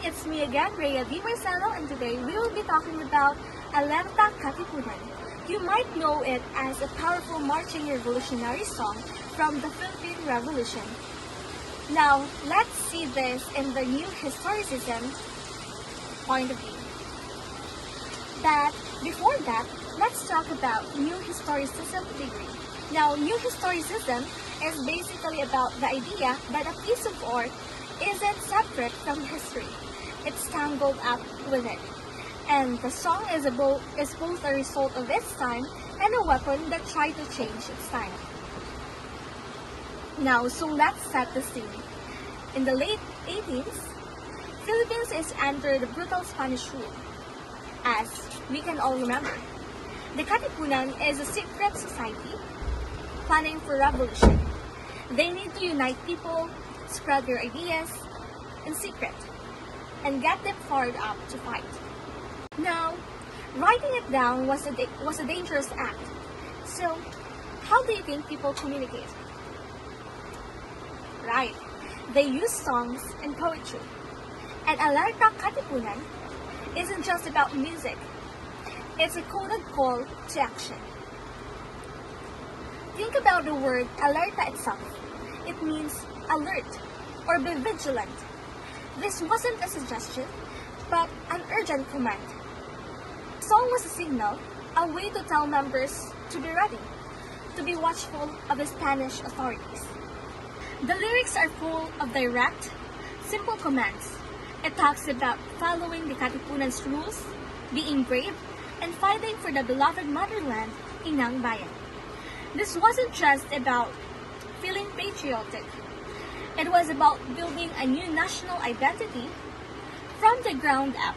it's me again, Rhea Di Marcelo, and today we will be talking about Alerta Katipunan. You might know it as a powerful marching revolutionary song from the Philippine Revolution. Now, let's see this in the new historicism point of view. But before that, let's talk about new historicism theory. Now, new historicism is basically about the idea that a piece of art isn't separate from history. It's tangled up with it. And the song is both a result of its time and a weapon that tried to change its time. Now, so let's set the scene. In the late 18th, Philippines is under the brutal Spanish rule. As we can all remember, the Katipunan is a secret society planning for revolution. They need to unite people, spread their ideas in secret, and get them fired up to fight. Now, writing it down was a dangerous act. So, how do you think people communicate? Right, they use songs and poetry. And Alerta Katipunan isn't just about music. It's a coded call to action. Think about the word alerta itself. It means alert or be vigilant. This wasn't a suggestion, but an urgent command. The song was a signal, a way to tell members to be ready, to be watchful of the Spanish authorities. The lyrics are full of direct, simple commands. It talks about following the Katipunan's rules, being brave, and fighting for the beloved motherland, Inang Bayan. This wasn't just about feeling patriotic. It was about building a new national identity from the ground up.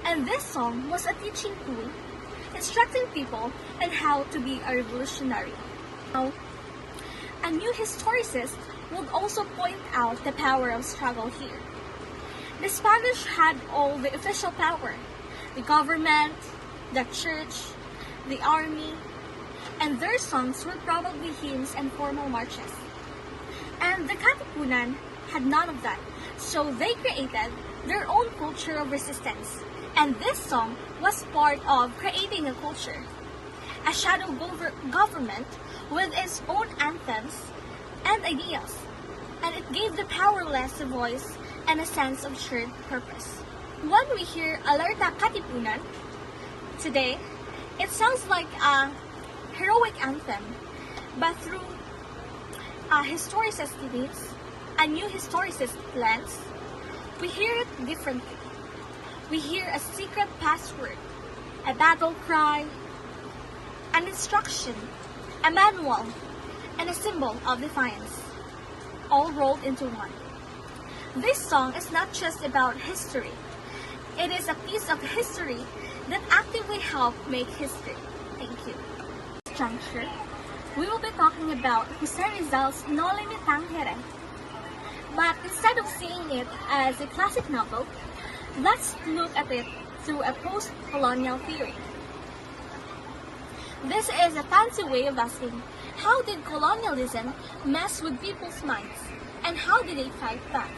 And this song was a teaching tool, instructing people on how to be a revolutionary. Now, a new historicist would also point out the power of struggle here. The Spanish had all the official power, the government, the church, the army, and their songs were probably hymns and formal marches. And the Katipunan had none of that, so they created their own culture of resistance. And this song was part of creating a culture, a shadow government with its own anthems and ideas, and it gave the powerless a voice and a sense of shared purpose. When we hear Alerta Katipunan today, it sounds like a heroic anthem, but through a historicist lens, a new historicist lens, we hear it differently. We hear a secret password, a battle cry, an instruction, a manual, and a symbol of defiance, all rolled into one. This song is not just about history. It is a piece of history that actively helped make history. Thank you. At this juncture, we will be talking about Jose Rizal's Noli Me Tangere. But instead of seeing it as a classic novel, let's look at it through a post-colonial theory. This is a fancy way of asking, how did colonialism mess with people's minds, and how did they fight back?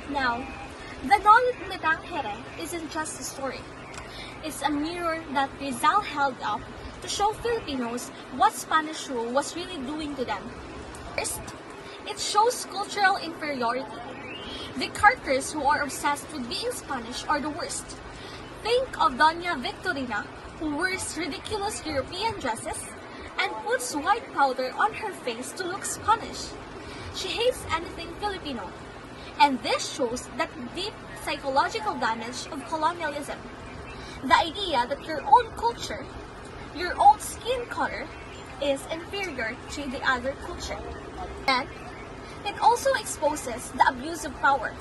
Now, the Noli Me Tangere isn't just a story. It's a mirror that Rizal held up to show Filipinos what Spanish rule was really doing to them. First, it shows cultural inferiority. The characters who are obsessed with being Spanish are the worst. Think of Doña Victorina, who wears ridiculous European dresses and puts white powder on her face to look Spanish. She hates anything Filipino. And this shows the deep psychological damage of colonialism. The idea that your own culture, your own skin color, is inferior to the other culture. And it also exposes the abuse of power.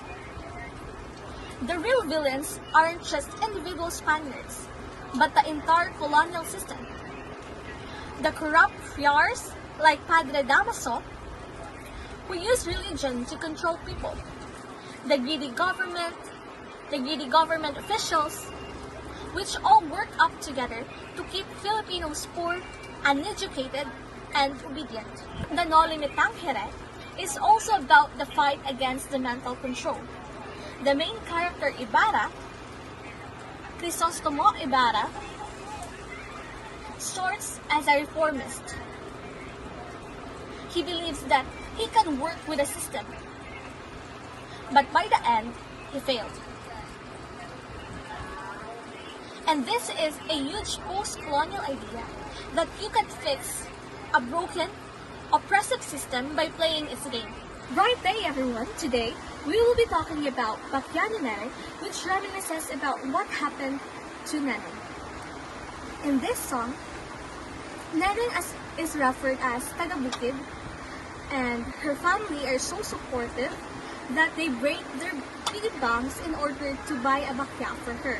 The real villains aren't just individual Spaniards, but the entire colonial system. The corrupt friars, like Padre Damaso, who use religion to control people. The greedy government officials, which all work up together to keep Filipinos poor, uneducated, and obedient. The Noli Me Tangere is also about the fight against the mental control. The main character, Ibarra, Crisostomo Ibarra, starts as a reformist. He believes that he can work with the system, but by the end, he failed. And this is a huge post-colonial idea that you can fix a broken, oppressive system by playing its game. Right day, everyone. Today, we will be talking about Bakyani Neneng, which reminisces about what happened to Neneng. In this song, Neneng is referred as Tagabukid, and her family are so supportive that they break their piggy banks in order to buy a bakya for her.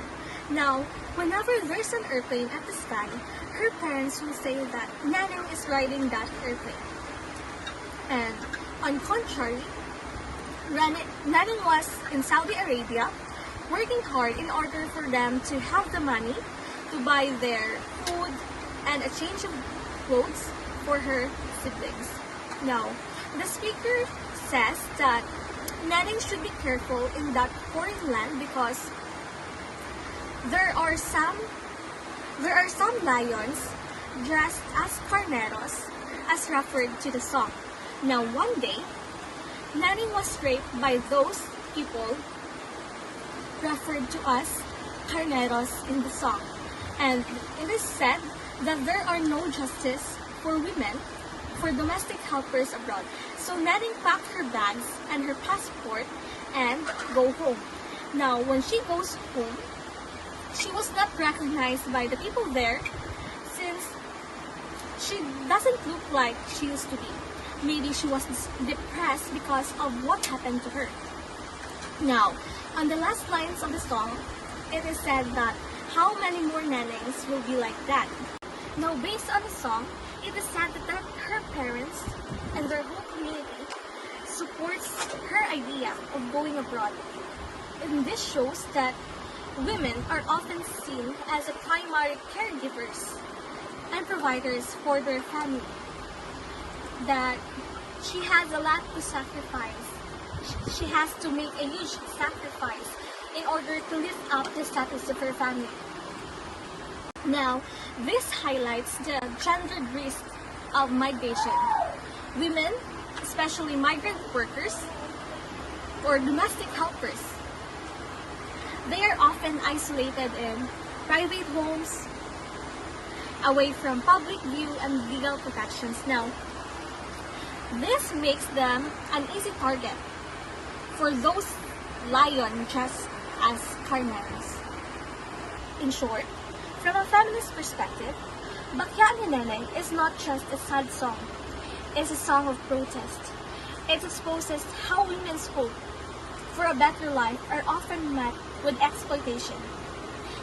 Now, whenever there's an airplane at the sky, her parents will say that Neneng is riding that airplane. And on contrary, Neneng was in Saudi Arabia working hard in order for them to have the money to buy their food and a change of clothes for her siblings. Now, the speaker says that Neneng should be careful in that foreign land because there are some lions dressed as carneros as referred to the song. Now, one day, Neneng was raped by those people referred to as carneros in the song. And it is said that there are no justice for women, for domestic helpers abroad. So Neneng packed her bags and her passport and go home. Now, when she goes home, she was not recognized by the people there since she doesn't look like she used to be. Maybe she was depressed because of what happened to her. Now, on the last lines of the song, it is said that how many more Nenengs will be like that? Now, based on the song, it is said that her parents and their whole community supports her idea of going abroad. And this shows that women are often seen as a primary caregivers and providers for their family. That she has a lot to sacrifice. She has to make a huge sacrifice in order to lift up the status of her family. Now, this highlights the gendered risk of migration. Women, especially migrant workers or domestic helpers, they are often isolated in private homes, away from public view and legal protections. Now, this makes them an easy target for those lions dressed as carneros. In short, from a feminist perspective, Bakyani Neneng is not just a sad song. It's a song of protest. It exposes how women's hope for a better life are often met with exploitation,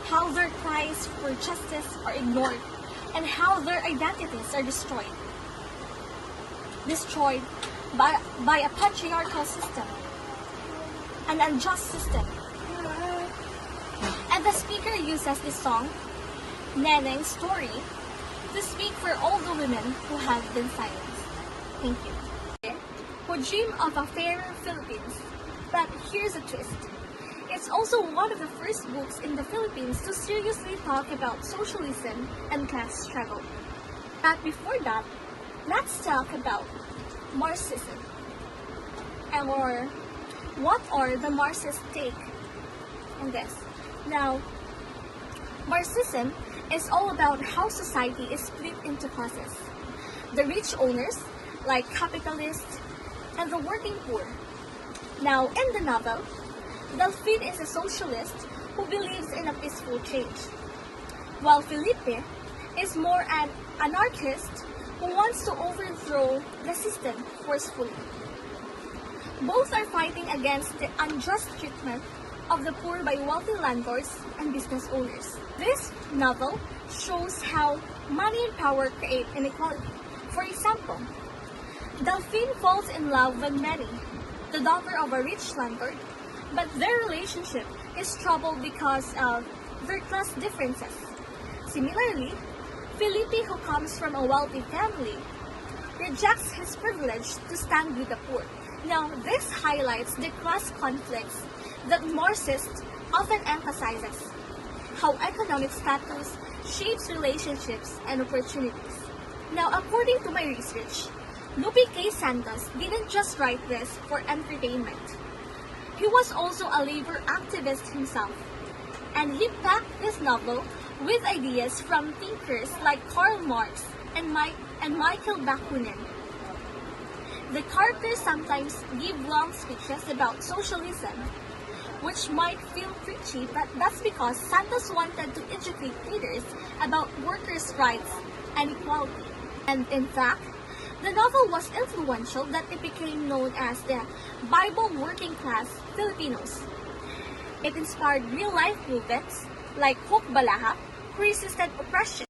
how their cries for justice are ignored, and how their identities are destroyed by a patriarchal system, an unjust system. And the speaker uses this song, Neneng's story, to speak for all the women who have been silenced. Thank you. Who dream of a fairer Philippines, but here's a twist. It's also one of the first books in the Philippines to seriously talk about socialism and class struggle. But before that, let's talk about Marxism. Or what are the Marxist take on this? Now, Marxism is all about how society is split into classes. The rich owners, like capitalists, and the working poor. Now, in the novel, Delphine is a socialist who believes in a peaceful change, while Felipe is more an anarchist who wants to overthrow the system forcefully. Both are fighting against the unjust treatment of the poor by wealthy landlords and business owners. This novel shows how money and power create inequality. For example, Delphine falls in love with Mary, the daughter of a rich landlord, but their relationship is troubled because of their class differences. Similarly, Felipe, who comes from a wealthy family, rejects his privilege to stand with the poor. Now, this highlights the class conflicts that Marxist often emphasizes, how economic status shapes relationships and opportunities. Now, according to my research, Lupe K. Santos didn't just write this for entertainment. He was also a labor activist himself, and he packed this novel with ideas from thinkers like Karl Marx and Michael Bakunin. The characters sometimes give long speeches about socialism, which might feel preachy, but that's because Santos wanted to educate readers about workers' rights and equality. And in fact, the novel was influential that it became known as the Bible working class Filipinos. It inspired real-life movements like Hope Balahap, who resisted oppression.